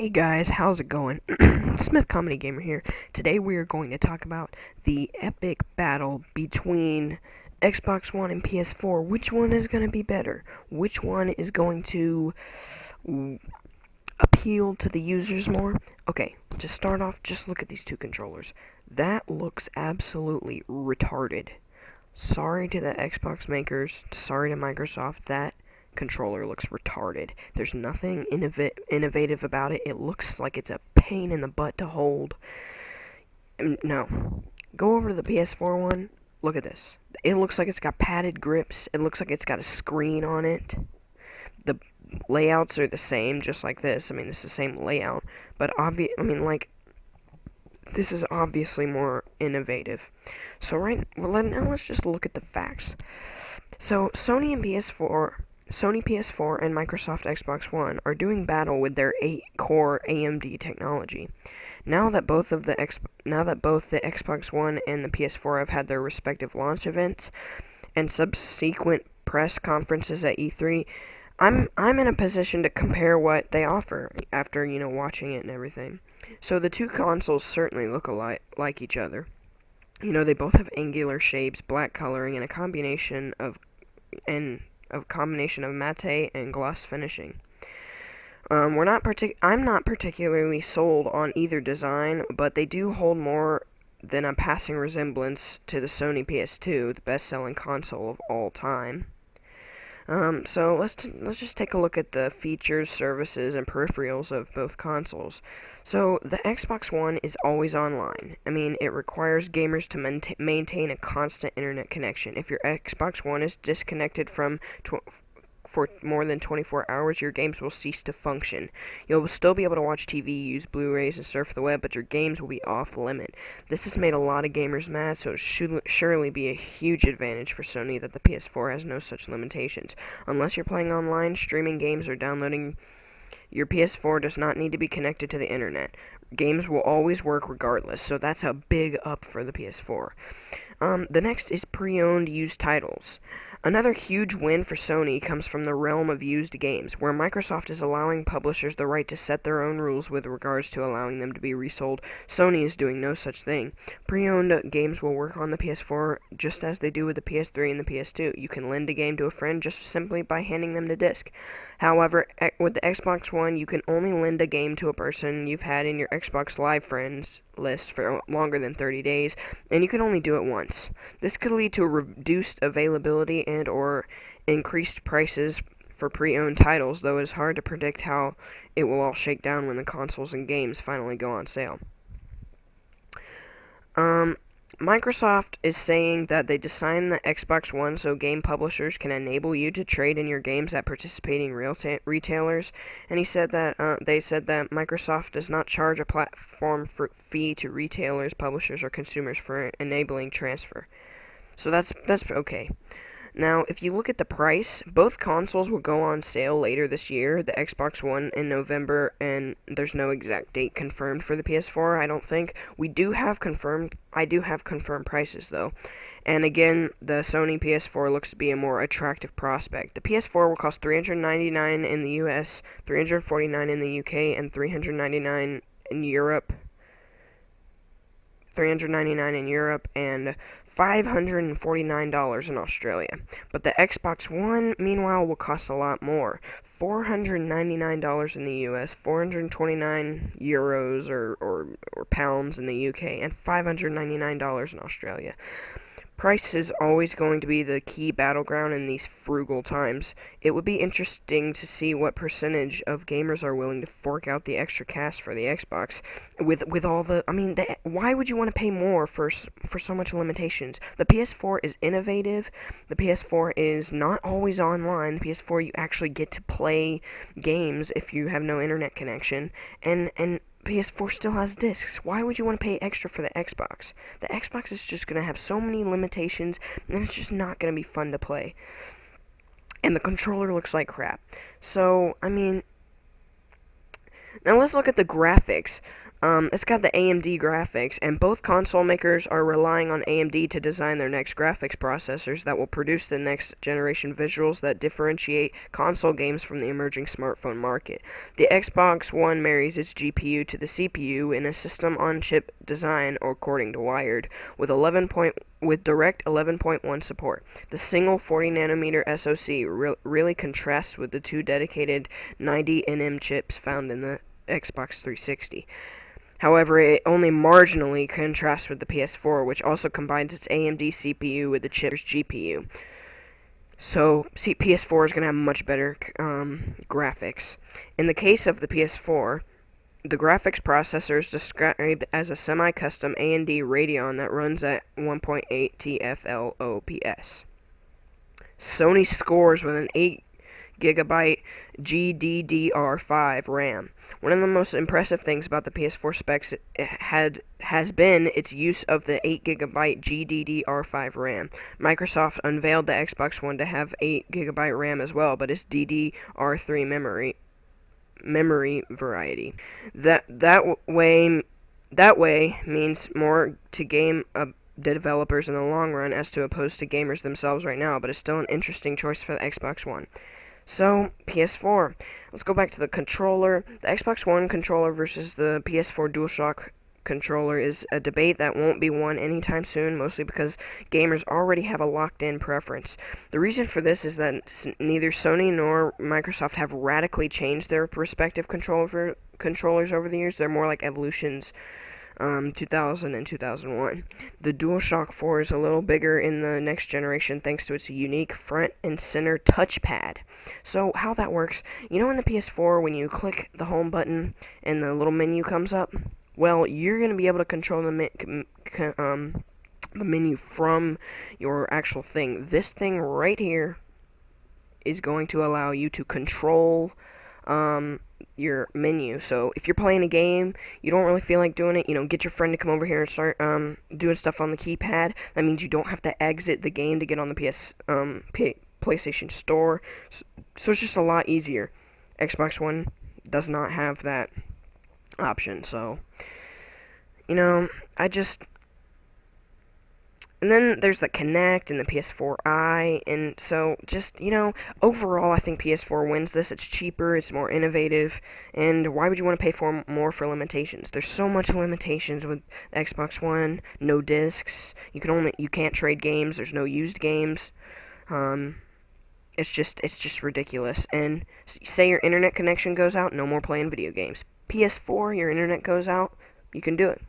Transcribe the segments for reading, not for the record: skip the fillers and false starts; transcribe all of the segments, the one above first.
Hey guys, how's it going? Smith Comedy Gamer here. Today we are going to talk about the epic battle between Xbox One and PS4. Which one is going to be better? Which one is going to appeal to the users more? Okay, to start off, just look at these two controllers. That looks absolutely retarded. Sorry to the Xbox makers, sorry to Microsoft, that controller looks retarded. There's nothing innovative about it. It looks like it's a pain in the butt to hold. No. Go over to the PS4 one. Look at this. It looks like it's got padded grips. It looks like it's got a screen on it. The layouts are the same, just like this. I mean, it's the same layout, but this is obviously more innovative. So now let's just look at the facts. So Sony PS4 and Microsoft Xbox One are doing battle with their 8-core AMD technology. Now that both the Xbox One and the PS4 have had their respective launch events and subsequent press conferences at E3, I'm in a position to compare what they offer after, watching it and everything. So the two consoles certainly look like each other. They both have angular shapes, black coloring, and a combination of matte and gloss finishing. I'm not particularly sold on either design, but they do hold more than a passing resemblance to the Sony PS2, the best-selling console of all time. So let's just take a look at the features, services, and peripherals of both consoles. So the Xbox One is always online. I mean, it requires gamers to maintain a constant internet connection. If your Xbox One is disconnected for more than 24 hours, your games will cease to function. You'll still be able to watch TV, use Blu-rays, and surf the web, but your games will be off limit. This has made a lot of gamers mad, so it should surely be a huge advantage for Sony that the PS4 has no such limitations. Unless you're playing online, streaming games, or downloading, your PS4 does not need to be connected to the internet. Games will always work regardless, so that's a big up for the PS4. The next is pre-owned used titles. Another huge win for Sony comes from the realm of used games, where Microsoft is allowing publishers the right to set their own rules with regards to allowing them to be resold. Sony is doing no such thing. Pre-owned games will work on the PS4 just as they do with the PS3 and the PS2. You can lend a game to a friend just simply by handing them the disc. However, with the Xbox One, you can only lend a game to a person you've had in your Xbox Live friends list for longer than 30 days, and you can only do it once. This could lead to reduced availability and or increased prices for pre-owned titles, though it is hard to predict how it will all shake down when the consoles and games finally go on sale. Microsoft is saying that they designed the Xbox One so game publishers can enable you to trade in your games at participating retailers, and they said that Microsoft does not charge a platform fee to retailers, publishers, or consumers for enabling transfer. So that's okay. Now, if you look at the price, both consoles will go on sale later this year. The Xbox One in November, and there's no exact date confirmed for the PS4, I don't think. I do have confirmed prices, though. And again, the Sony PS4 looks to be a more attractive prospect. The PS4 will cost $399 in the US, $349 in the UK, and $399 in Europe. And $549 in Australia. But the Xbox One, meanwhile, will cost a lot more. $499 in the US, 429 euros or pounds in the UK, and $599 in Australia. Price is always going to be the key battleground in these frugal times. It would be interesting to see what percentage of gamers are willing to fork out the extra cash for the Xbox. With all the, why would you want to pay more for so much limitations? The PS4 is innovative. The PS4 is not always online. The PS4 you actually get to play games if you have no internet connection, and PS4 still has discs. Why would you want to pay extra for the Xbox? The Xbox is just going to have so many limitations, and it's just not going to be fun to play. And the controller looks like crap. So, now let's look at the graphics. It's got the AMD graphics, and both console makers are relying on AMD to design their next graphics processors that will produce the next generation visuals that differentiate console games from the emerging smartphone market. The Xbox One marries its GPU to the CPU in a system-on-chip design, according to Wired, with with direct 11.1 support. The single 40nm SoC really contrasts with the two dedicated 90nm chips found in the Xbox 360. However, it only marginally contrasts with the PS4, which also combines its AMD CPU with the chip's GPU. So, PS4 is going to have much better graphics. In the case of the PS4, the graphics processor is described as a semi-custom AMD Radeon that runs at 1.8 TFLOPS. Sony scores with an 8GB GDDR5 RAM. One of the most impressive things about the PS4 specs has been its use of the 8GB GDDR5 RAM. Microsoft unveiled the Xbox One to have 8GB RAM as well, but it's DDR3 memory variety. That way means more to game developers in the long run as to opposed to gamers themselves right now, but it's still an interesting choice for the Xbox One. So, PS4. Let's go back to the controller. The Xbox One controller versus the PS4 DualShock controller is a debate that won't be won anytime soon, mostly because gamers already have a locked-in preference. The reason for this is that neither Sony nor Microsoft have radically changed their respective controllers over the years. They're more like evolutions. 2000 and 2001. The DualShock 4 is a little bigger in the next generation thanks to its unique front and center touchpad. So how that works, in the PS4 when you click the home button and the little menu comes up, well, you're going to be able to control the menu from your actual thing. This thing right here is going to allow you to control your menu. So if you're playing a game, you don't really feel like doing it, get your friend to come over here and start doing stuff on the keypad. That means you don't have to exit the game to get on the PlayStation Store. So it's just a lot easier. Xbox One does not have that option. So, and then there's the Kinect and the PS4i, and so just, overall I think PS4 wins this. It's cheaper, it's more innovative, and why would you want to pay more for limitations? There's so much limitations with Xbox One. No discs, you can't trade games, there's no used games. It's just ridiculous. And say your internet connection goes out, no more playing video games. PS4, your internet goes out, you can do it.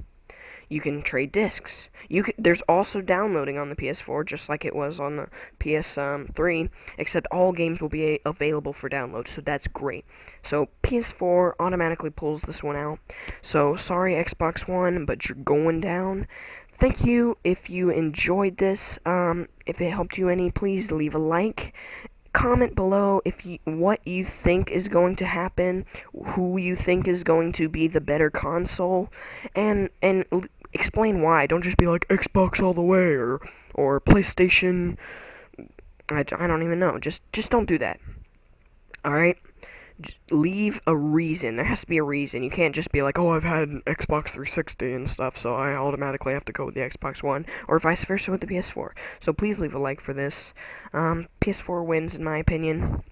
You can trade discs. There's also downloading on the PS4, just like it was on the PS3, except all games will be available for download, so that's great. So PS4 automatically pulls this one out. So sorry Xbox One, but you're going down. Thank you if you enjoyed this. If it helped you any, please leave a like. Comment below what you think is going to happen, who you think is going to be the better console, and explain why. Don't just be like Xbox all the way or PlayStation. I don't even know. Just don't do that. All right. Leave a reason. There has to be a reason. You can't just be like, oh, I've had an Xbox 360 and stuff, so I automatically have to go with the Xbox One, or vice versa with the PS4. So please leave a like for this. PS4 wins, in my opinion.